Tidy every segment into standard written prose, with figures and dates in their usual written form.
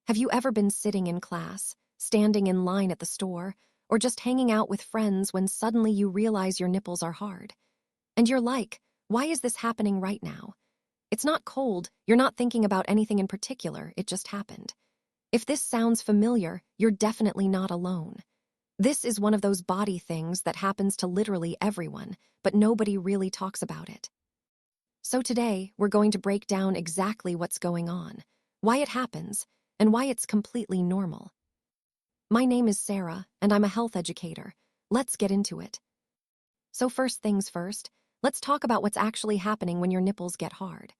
Have you ever been sitting in class, standing in line at the store, or just hanging out with friends when suddenly you realize your nipples are hard? And you're like, why is this happening right now? It's not cold, you're not thinking about anything in particular, it just happened. If this sounds familiar, you're definitely not alone. This is one of those body things that happens to literally everyone, but nobody really talks about it. So today, we're going to break down exactly what's going on, why it happens, and why it's completely normal. My name is Sarah, and I'm a health educator. Let's get into it. So first things first, let's talk about what's actually happening when your nipples get hard.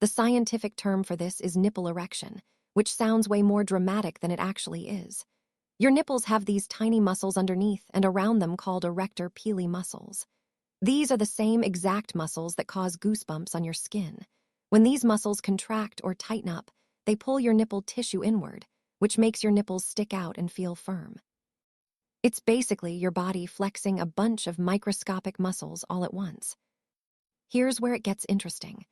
The scientific term for this is nipple erection, which sounds way more dramatic than it actually is. Your nipples have these tiny muscles underneath and around them called erector pili muscles. These are the same exact muscles that cause goosebumps on your skin. When these muscles contract or tighten up, they pull your nipple tissue inward, which makes your nipples stick out and feel firm. It's basically your body flexing a bunch of microscopic muscles all at once. Here's where it gets interesting.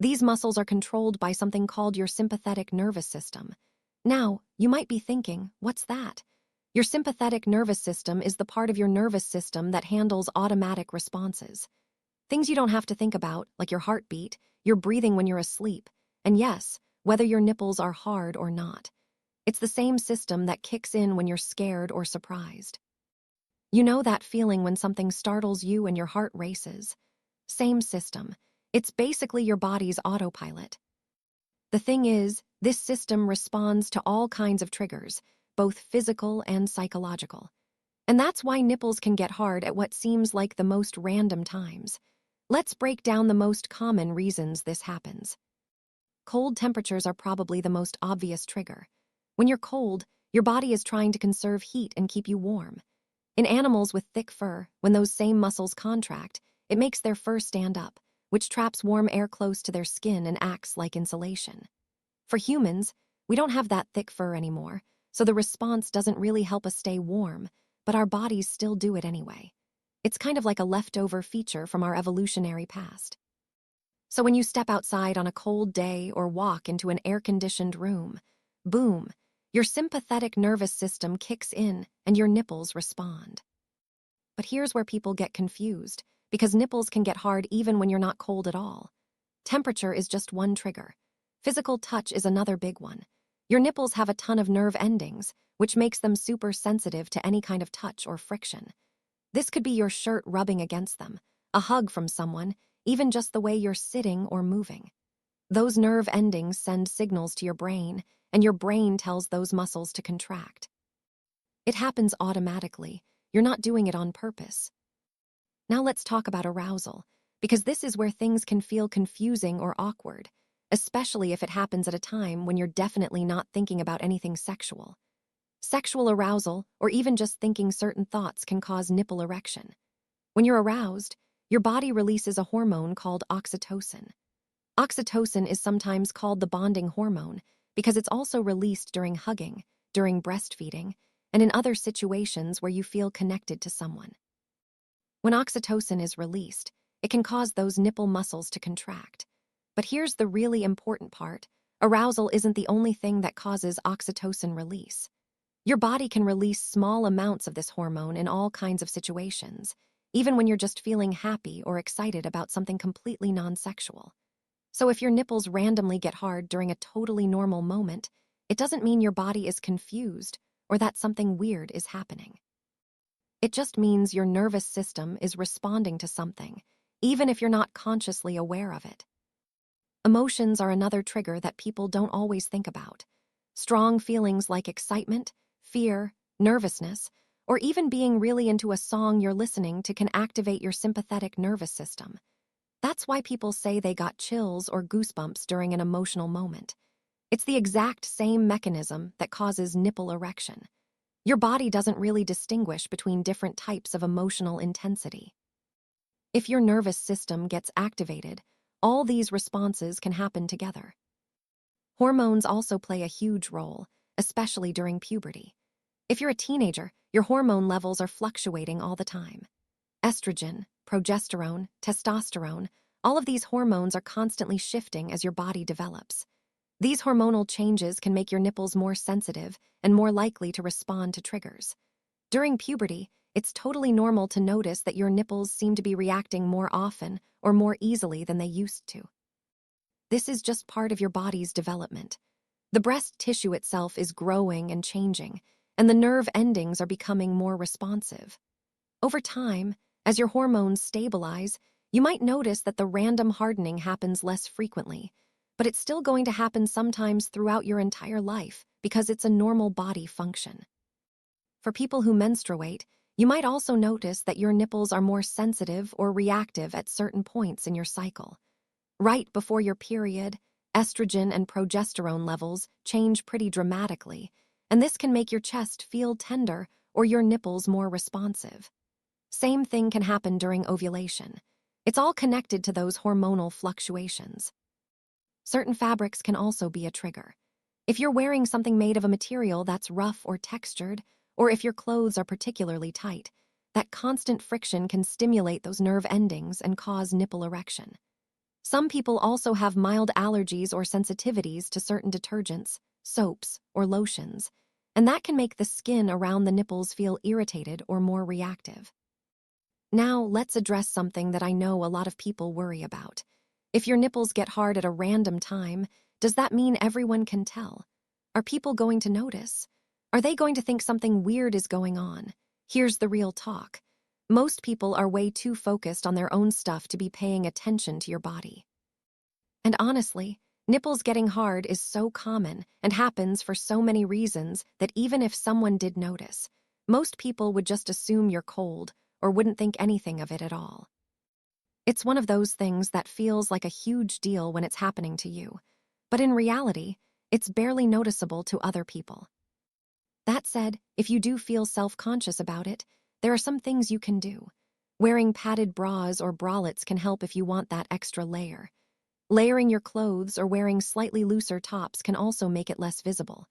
These muscles are controlled by something called your sympathetic nervous system. Now, you might be thinking, what's that? Your sympathetic nervous system is the part of your nervous system that handles automatic responses. Things you don't have to think about, like your heartbeat, your breathing when you're asleep, and yes, whether your nipples are hard or not. It's the same system that kicks in when you're scared or surprised. You know that feeling when something startles you and your heart races? Same system. It's basically your body's autopilot. The thing is, this system responds to all kinds of triggers, both physical and psychological. And that's why nipples can get hard at what seems like the most random times. Let's break down the most common reasons this happens. Cold temperatures are probably the most obvious trigger. When you're cold, your body is trying to conserve heat and keep you warm. In animals with thick fur, when those same muscles contract, it makes their fur stand up, which traps warm air close to their skin and acts like insulation. For humans, we don't have that thick fur anymore, so the response doesn't really help us stay warm, but our bodies still do it anyway. It's kind of like a leftover feature from our evolutionary past. So when you step outside on a cold day or walk into an air-conditioned room, boom, your sympathetic nervous system kicks in and your nipples respond. But here's where people get confused, because nipples can get hard even when you're not cold at all. Temperature is just one trigger. Physical touch is another big one. Your nipples have a ton of nerve endings, which makes them super sensitive to any kind of touch or friction. This could be your shirt rubbing against them, a hug from someone, even just the way you're sitting or moving. Those nerve endings send signals to your brain, and your brain tells those muscles to contract. It happens automatically. You're not doing it on purpose. Now let's talk about arousal, because this is where things can feel confusing or awkward, especially if it happens at a time when you're definitely not thinking about anything sexual. Sexual arousal, or even just thinking certain thoughts, can cause nipple erection. When you're aroused, your body releases a hormone called oxytocin. Oxytocin is sometimes called the bonding hormone because it's also released during hugging, during breastfeeding, and in other situations where you feel connected to someone. When oxytocin is released, it can cause those nipple muscles to contract. But here's the really important part. Arousal isn't the only thing that causes oxytocin release. Your body can release small amounts of this hormone in all kinds of situations, even when you're just feeling happy or excited about something completely non-sexual. So if your nipples randomly get hard during a totally normal moment, it doesn't mean your body is confused or that something weird is happening. It just means your nervous system is responding to something, even if you're not consciously aware of it. Emotions are another trigger that people don't always think about. Strong feelings like excitement, fear, nervousness, or even being really into a song you're listening to can activate your sympathetic nervous system. That's why people say they got chills or goosebumps during an emotional moment. It's the exact same mechanism that causes nipple erection. Your body doesn't really distinguish between different types of emotional intensity. If your nervous system gets activated, all these responses can happen together. Hormones also play a huge role, especially during puberty. If you're a teenager, your hormone levels are fluctuating all the time. Estrogen, progesterone, testosterone, all of these hormones are constantly shifting as your body develops. These hormonal changes can make your nipples more sensitive and more likely to respond to triggers. During puberty, it's totally normal to notice that your nipples seem to be reacting more often or more easily than they used to. This is just part of your body's development. The breast tissue itself is growing and changing, and the nerve endings are becoming more responsive. Over time, as your hormones stabilize, you might notice that the random hardening happens less frequently, but it's still going to happen sometimes throughout your entire life because it's a normal body function. For people who menstruate, you might also notice that your nipples are more sensitive or reactive at certain points in your cycle. Right before your period, estrogen and progesterone levels change pretty dramatically, and this can make your chest feel tender or your nipples more responsive. Same thing can happen during ovulation. It's all connected to those hormonal fluctuations. Certain fabrics can also be a trigger. If you're wearing something made of a material that's rough or textured, or if your clothes are particularly tight, that constant friction can stimulate those nerve endings and cause nipple erection. Some people also have mild allergies or sensitivities to certain detergents, soaps, or lotions, and that can make the skin around the nipples feel irritated or more reactive. Now, let's address something that I know a lot of people worry about. If your nipples get hard at a random time, does that mean everyone can tell? Are people going to notice? Are they going to think something weird is going on? Here's the real talk. Most people are way too focused on their own stuff to be paying attention to your body. And honestly, nipples getting hard is so common and happens for so many reasons that even if someone did notice, most people would just assume you're cold or wouldn't think anything of it at all. It's one of those things that feels like a huge deal when it's happening to you, but in reality, it's barely noticeable to other people. That said, if you do feel self-conscious about it, there are some things you can do. Wearing padded bras or bralettes can help if you want that extra layer. Layering your clothes or wearing slightly looser tops can also make it less visible.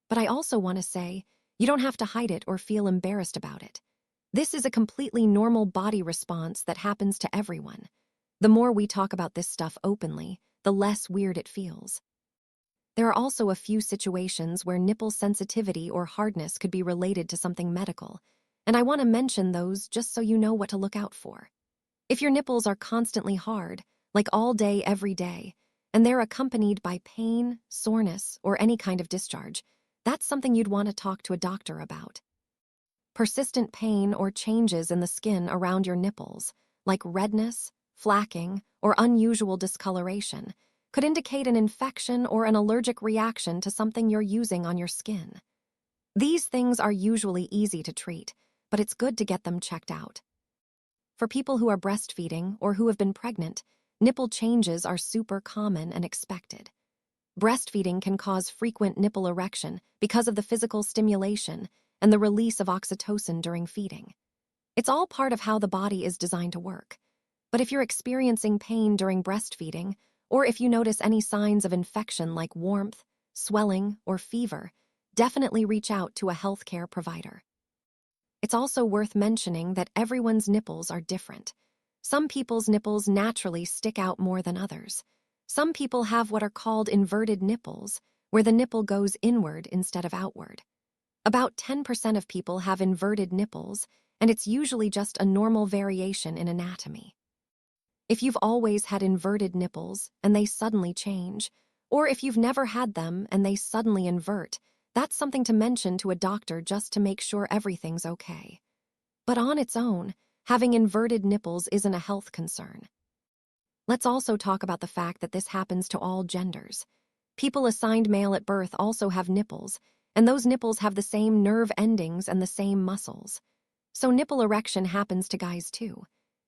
But I also want to say, you don't have to hide it or feel embarrassed about it. This is a completely normal body response that happens to everyone. The more we talk about this stuff openly, the less weird it feels. There are also a few situations where nipple sensitivity or hardness could be related to something medical, and I want to mention those just so you know what to look out for. If your nipples are constantly hard, like all day, every day, and they're accompanied by pain, soreness, or any kind of discharge, that's something you'd want to talk to a doctor about. Persistent pain or changes in the skin around your nipples, like redness, flacking, or unusual discoloration, could indicate an infection or an allergic reaction to something you're using on your skin. These things are usually easy to treat, but it's good to get them checked out. For people who are breastfeeding or who have been pregnant, nipple changes are super common and expected. Breastfeeding can cause frequent nipple erection because of the physical stimulation and the release of oxytocin during feeding. It's all part of how the body is designed to work. But if you're experiencing pain during breastfeeding, or if you notice any signs of infection like warmth, swelling, or fever, definitely reach out to a healthcare provider. It's also worth mentioning that everyone's nipples are different. Some people's nipples naturally stick out more than others. Some people have what are called inverted nipples, where the nipple goes inward instead of outward. About 10% of people have inverted nipples, and it's usually just a normal variation in anatomy. If you've always had inverted nipples and they suddenly change, or if you've never had them and they suddenly invert, that's something to mention to a doctor just to make sure everything's okay. But on its own, having inverted nipples isn't a health concern. Let's also talk about the fact that this happens to all genders. People assigned male at birth also have nipples, and those nipples have the same nerve endings and the same muscles. So nipple erection happens to guys too.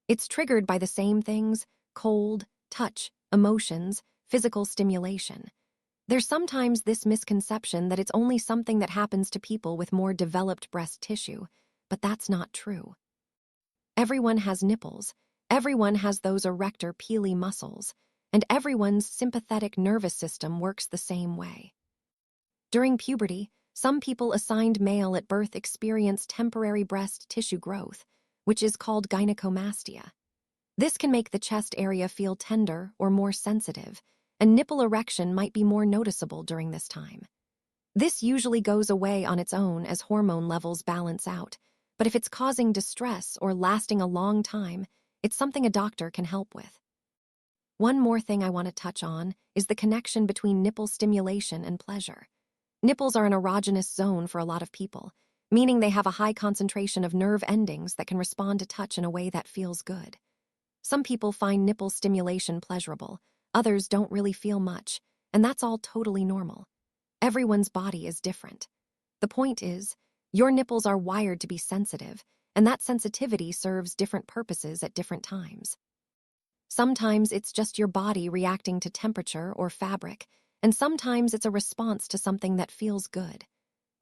It's triggered by the same things: cold, touch, emotions, physical stimulation. There's sometimes this misconception that it's only something that happens to people with more developed breast tissue, but that's not true. Everyone has nipples, everyone has those erector pili muscles, and everyone's sympathetic nervous system works the same way. During puberty, some people assigned male at birth experience temporary breast tissue growth, which is called gynecomastia. This can make the chest area feel tender or more sensitive, a nipple erection might be more noticeable during this time. This usually goes away on its own as hormone levels balance out, but if it's causing distress or lasting a long time, it's something a doctor can help with. One more thing I want to touch on is the connection between nipple stimulation and pleasure. Nipples are an erogenous zone for a lot of people, meaning they have a high concentration of nerve endings that can respond to touch in a way that feels good. Some people find nipple stimulation pleasurable, others don't really feel much, and that's all totally normal. Everyone's body is different. The point is, your nipples are wired to be sensitive, and that sensitivity serves different purposes at different times. Sometimes it's just your body reacting to temperature or fabric, and sometimes it's a response to something that feels good.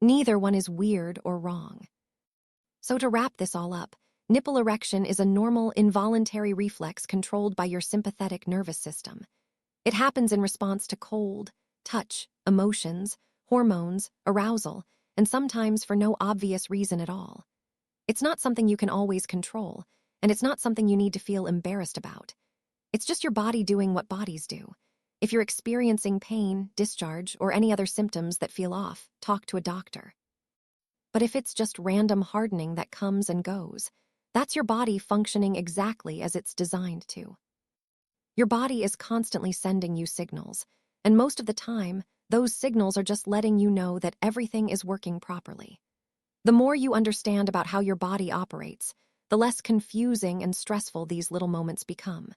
Neither one is weird or wrong. So to wrap this all up, nipple erection is a normal, involuntary reflex controlled by your sympathetic nervous system. It happens in response to cold, touch, emotions, hormones, arousal, and sometimes for no obvious reason at all. It's not something you can always control, and it's not something you need to feel embarrassed about. It's just your body doing what bodies do. If you're experiencing pain, discharge, or any other symptoms that feel off, talk to a doctor. But if it's just random hardening that comes and goes, that's your body functioning exactly as it's designed to. Your body is constantly sending you signals, and most of the time, those signals are just letting you know that everything is working properly. The more you understand about how your body operates, the less confusing and stressful these little moments become.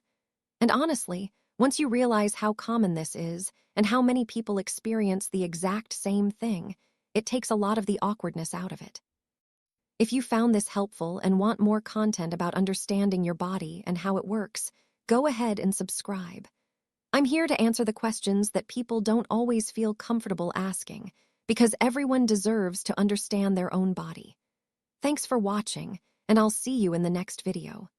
And honestly, once you realize how common this is and how many people experience the exact same thing, it takes a lot of the awkwardness out of it. If you found this helpful and want more content about understanding your body and how it works, go ahead and subscribe. I'm here to answer the questions that people don't always feel comfortable asking, because everyone deserves to understand their own body. Thanks for watching, and I'll see you in the next video.